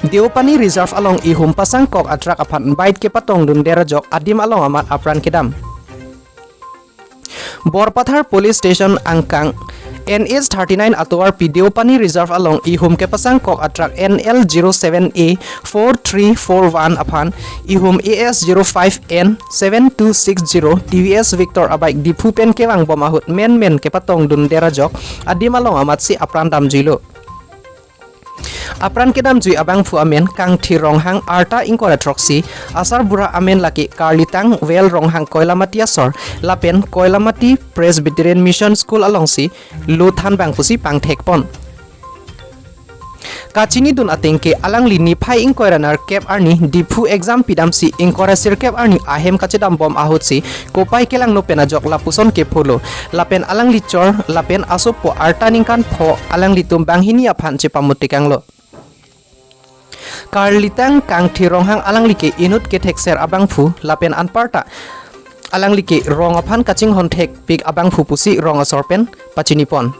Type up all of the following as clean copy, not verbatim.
Deopani Reserve along ihum pasang kok atrak apan bait ke patong dun derajok adim along amat apran kedam. Borpathar Police Station Angkang NH 39 Atuar Deopani Reserve along ihum ke pasang kok atrak NL 07A 4341 apan ihum AS 05N 7260 TVS Victor abaik dipupen ke wang bomahut men ke patong dun derajok adim along amat si apran dam jilo. Apran kedam jui abang fu amen kang thi ronghang arta ingkora troksi asar bura amen laki karlitang well ronghang koilamati asor lapen koilamati Presbyterian Mission School alongsi luthan bang pusi pang thekpon kachini dun atengke alang lini phai ingkora nar cap arni dipu exam pidam si ingkora sir cap arni ahem kachedam bom ahutsi kopai kelang no pena jok lapuson ke pholo lapen alang lichor lapen asopo arta ningkan pho alang litum banghini aphan che pamutikang lo Karlitang kang thironghang alang like inut ke thekser abang fu lapen anparta alang like rong aphan kaching hon thek pik abang fu pusi rong asorpen pachinipon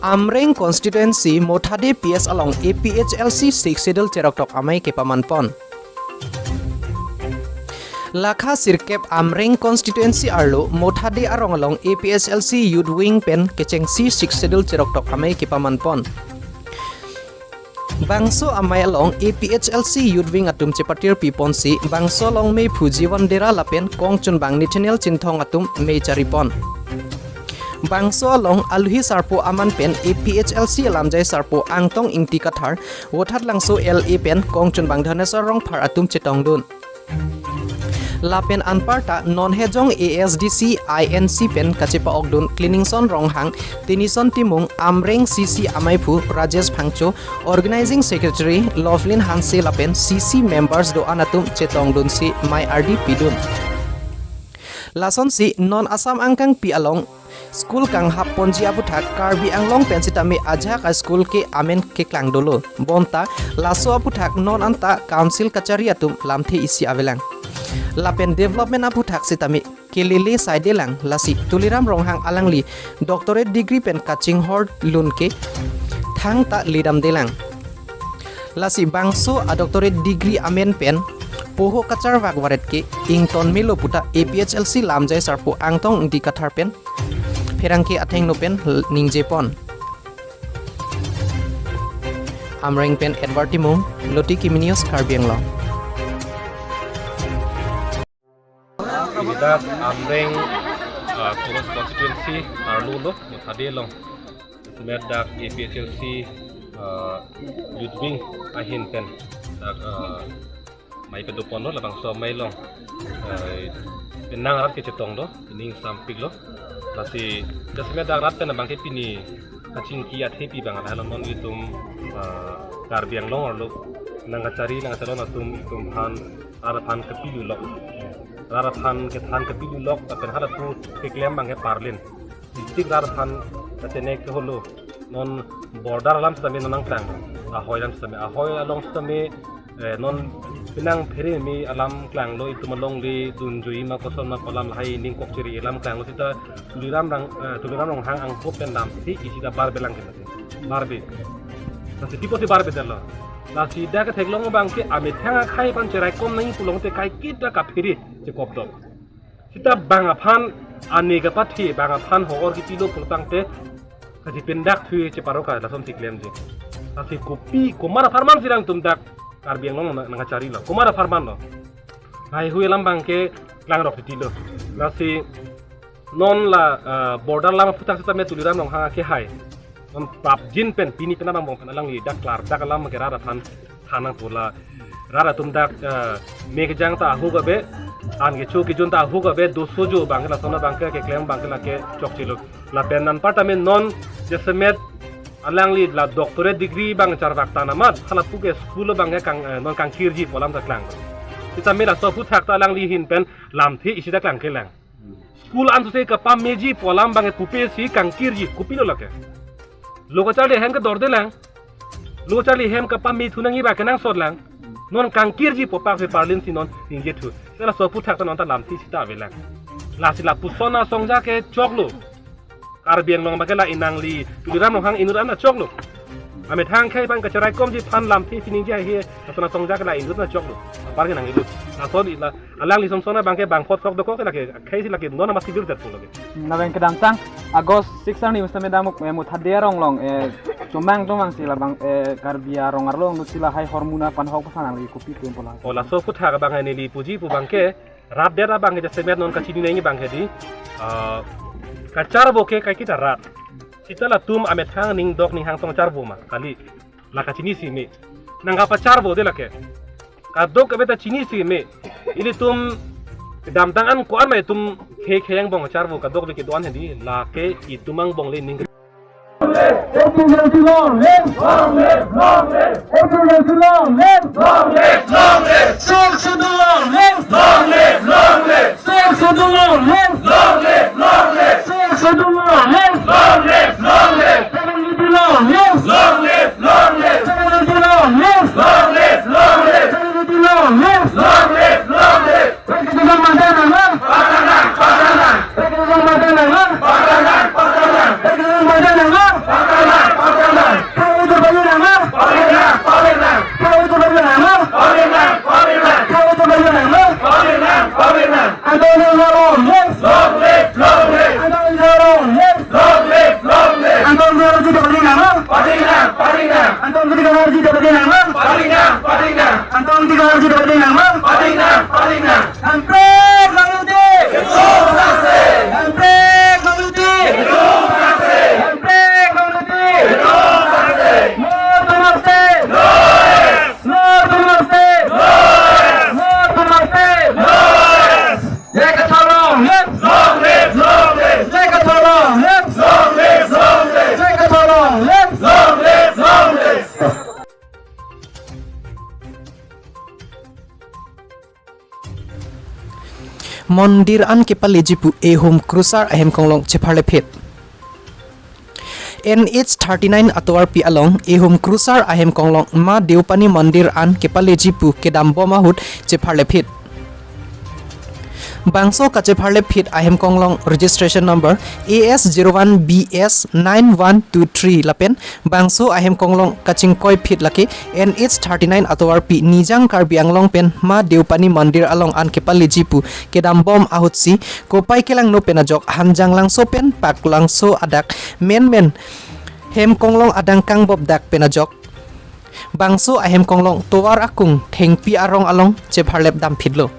Amreng constituency Mothade PS along APHLC 6 Sidel Cheroktok Amai Kepamanpon Lakha Sirkep Amreng constituency Arlo Mothade Arong along APHLC Youth Wing Pen Kecheng C 6 Sidel Cheroktok Amai Kepamanpon Bangso amai along APHLC Youth Wing atum cepatir piponsi Bangso long mei Fujiwan dera lapen Kongchun bang nitinel cinthong atum mei charipon Bangso along aluhi sarpo aman pen APHLC alamjai sarpo angtong ingti kathar wothat langso LA pen kongchun bang dhanesar rong phar atum chetongdun lapen anparta non hejong ASDC INC pen kachepa ogdun cleaningson ronghang tinison timung Amreng CC amaipu Rajesh Phangcho organizing secretary Lovelin Hanse lapen CC members do anatum chetongdun si my RD pidun lason si non Assam angkang pi along School kang hap ponji aputhak Karbi Anglong pensitame ajak a school ke amen ke klang dolo bonta laso aputhak non anta council kachari atum lamthe isi avelang lapen development aputhak sitame kelele saidelang lasi tuliram ronghang alangli doctorate degree pen kaching hord lun ke thang ta lidam delang lasi bangso a doctorate degree amen pen poho kachar wagwaret ke ington melo puta APHLC lamjai sarpo angtong di kathar pen Perangki ateng nopen ningjepon Amreng pen Edward Timung Loti Kiminios Karbi Anglong Kita Amreng constituency Arlo lo Mothade long Semedak APHLC Youth Wing ahin pen dak mai pedopon lo labang so mai long penang rat ke cetong do ning sampik lo Nasi dasme darat na bangke pini kacing kiat happy bang ada non itum Karbi Anglong arlo nangacari nangasalon atum itum han araphan kepilu lok araphan ke than kepilu lok apen haratu ke klem bang ke parlin tik araphan katene ke holo non border alam same nonang tang ahoy alam same ahoy along same non pinang pheri mi alam klang lo itu malong di dunjui ma koson ma kolam hai ning kok ciri alam klang lo sita tuliram rong hang ang pop pen dam ti isi da bar belang kita barbe nasi tipo si barbe dalo nasi da ka theklong bang ke ame thanga khai pan cherai kom nai pulong te kai kita ka pheri che kop do kita bangaphan ani ka pathi bangaphan hogor ki pilo pultangte kasi pendak thui ceparoka la som siklem je asi kopi kumara farman silang tumdak karbiang long nanga cari lo kumara farman lo hai hui lambang ke lang rok tilo nasi non la border lama putang sita me tuliram long hanga ke hai non pap jin pen pini pena bang bong lang li dak klar dak lam ke rara than thanang pula rara tumdak me ke jang ta hu ga be an ge chu ki jun ta hu ga be 200 jo bang la sona bang ke claim bang la ke chok chilo la pen nan partamen non jesemet alang li la doctorate degree bang char bak tanamat khala pu ke school bang ke kang non kang kirji polam tak lang kita mela so put thak ta lang li hin pen lam thi isi tak lang ke lang school an se ka pam meji polam bang pupe si kang kirji kupilo lake logo chale hem ka dorde lang logo chale hem ka pam mi thunangi ba kenang sod lang non kang kirji popak se parlin si non ninge thu sela so put thak ta non ta lam thi sita avelang la sila pusona songja ke choklo karbiang long bakela inang li tuliram long hang inuram na choklo ame thang khai bang ka charai kom ji phan lam thi sining ja he asona songja kala inut na choklo par ke nang ilu asod ila alang li somsona bang ke bang phot sok doko ke lake khai si lake non mas tidur dat puloge na bang kedang tang agos 6 ni mustame damuk me muthadea rong long tomang sila bang karbia rong arlong sila hai hormona pan hok pasanang li kopi tem pola ola so putha ka bang ni li puji pu bang ke rap dera bang ke semet non ka chini nei bang ke di kacar boke kai kita rat sitala tum ame thang ning dok ning hang tong char bo ma kali la ka chini si me nanga pa char bo de lake ka dok ka beta chini si me ili tum dam tang an ko an mai tum khe kheng bong char bo ka dok be ke don hendi la ke I tumang bong le ning Mondir an kepale jipu home cruiser ahem konglong chepharle phet NH39 atwar pi along home cruiser ahem konglong ma deupani mandir an kepale jipu kedam boma hut chepharle phet bangso ka chepharle phet ahem konglong registration number AS01BS9123 lapen bangso ahem konglong kaching koi phet lake NH39 atwar pi nijang karbi anglong pen ma deupani mandir along an kepale jipu kedam bom ahutsi kopai kelang no penajok hanjang langso pen pak langso adak men hem konglong adang kang bob dak penajok bangso ahem konglong towar akung thengpi arong along chepharlep dam phidlo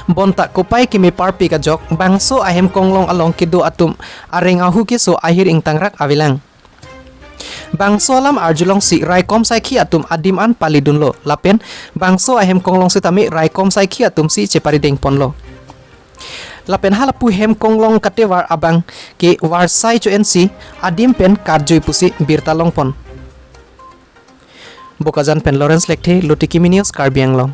bonta kopai kimi parpi ka jok bangso ahem konglong along kido atum areng ahu ki so ahir ing tangrak awilang bangso alam arjulong si raikom saiki atum adim an palidunlo lapen bangso ahem konglong sitami raikom saiki atum si cheparideng ponlo lapen halapu hem konglong katewar abang ke warsai cho NC adim pen karjoi pusi birtalong pon bokajan pen Lawrence Lekte Lutikimi News Karbi Anglong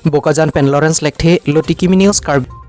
Bokajan pen Lawrence Lekthe Lotikimi News Karbi